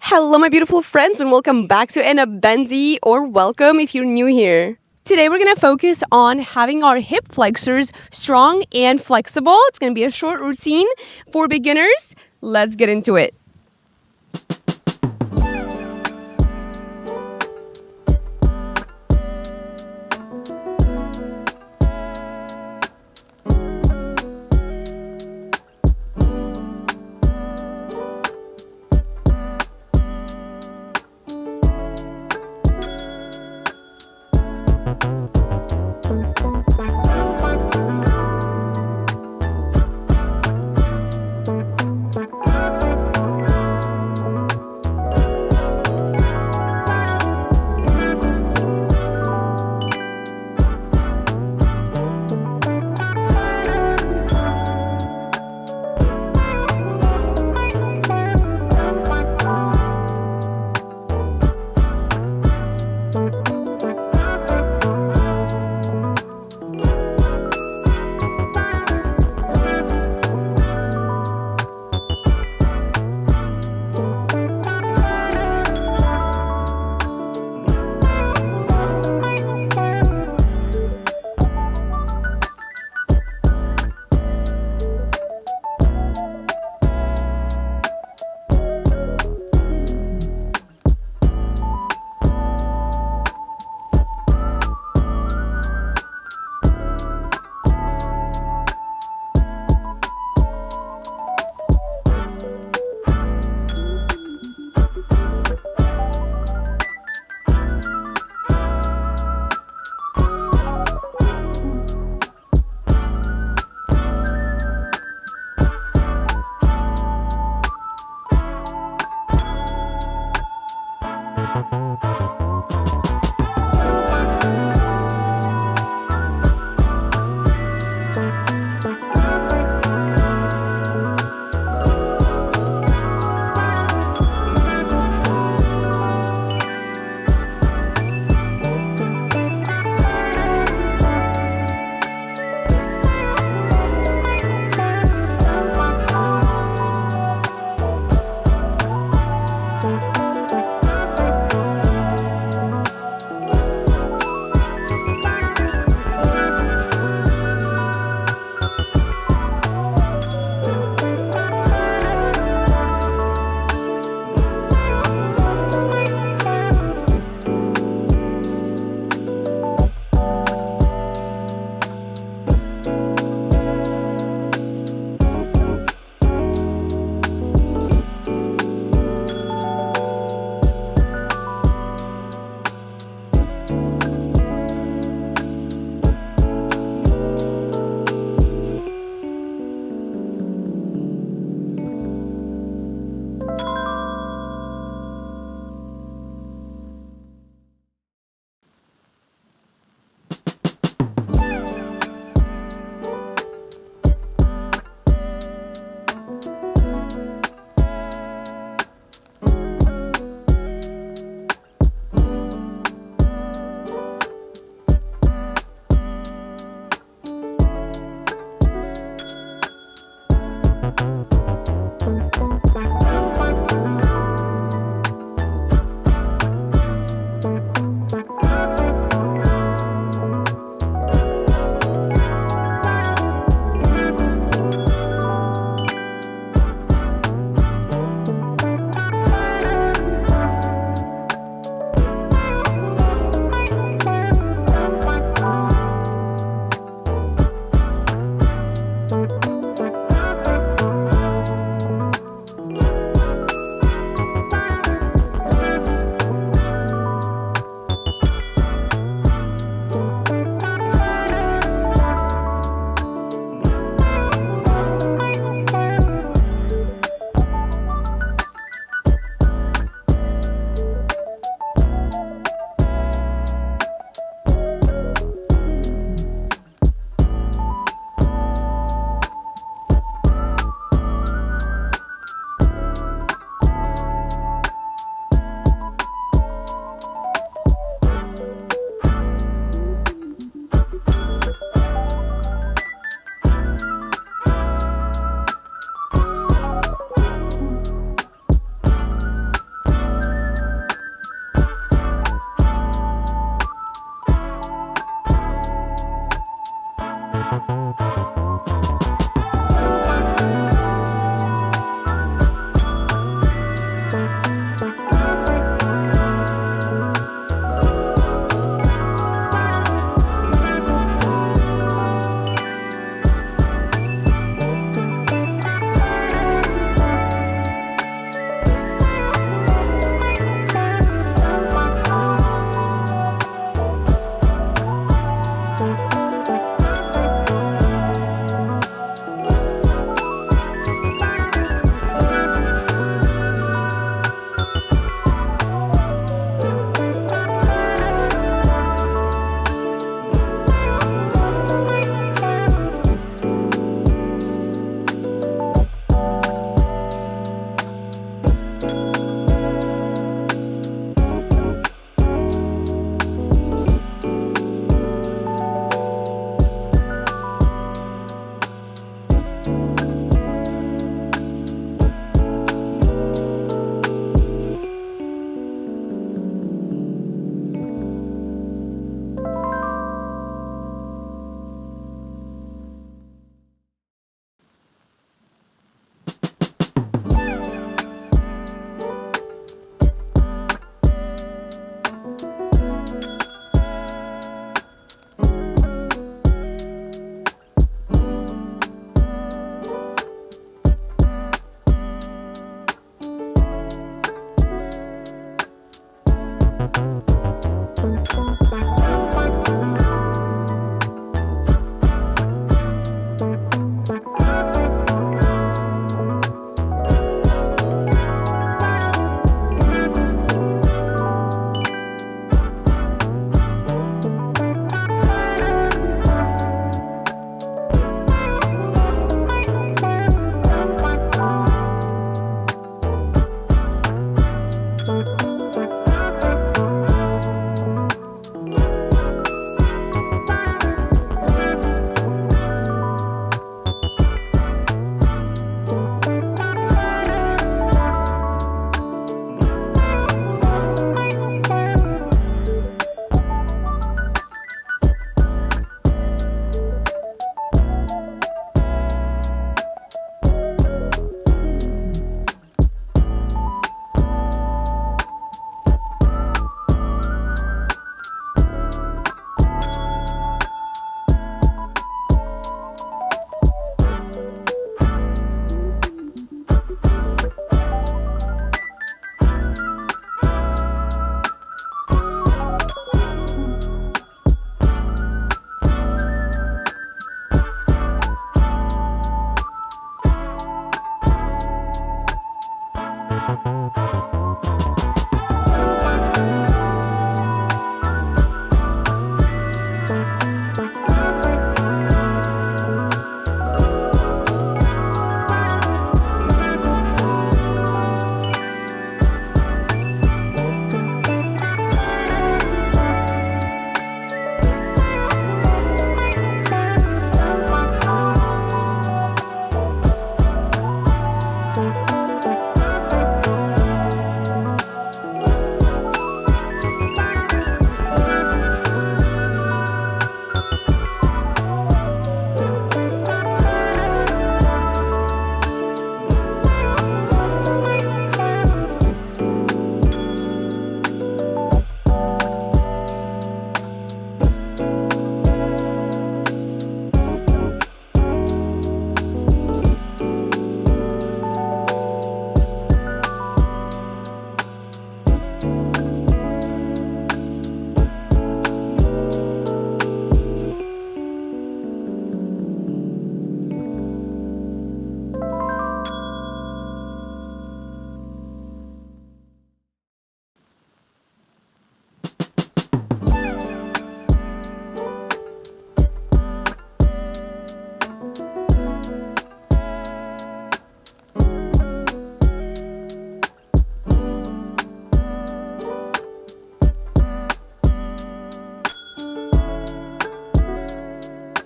Hello, my beautiful friends, and welcome back to Enabendi, or welcome if you're new here. Today, we're going to focus on having our hip flexors strong and flexible. It's going to be a short routine for beginners. Let's get into it.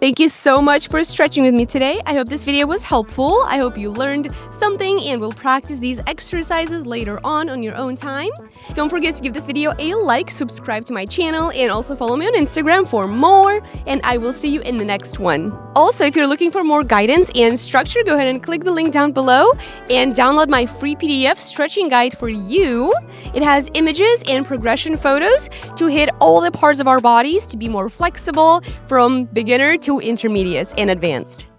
Thank you so much for stretching with me today. I hope this video was helpful. I hope you learned something and will practice these exercises later on your own time. Don't forget to give this video a like, subscribe to my channel, and also follow me on Instagram for more, and I will see you in the next one. Also, if you're looking for more guidance and structure, go ahead and click the link down below and download my free PDF stretching guide for you. It has images and progression photos to hit all the parts of our bodies to be more flexible from beginner to intermediate and advanced.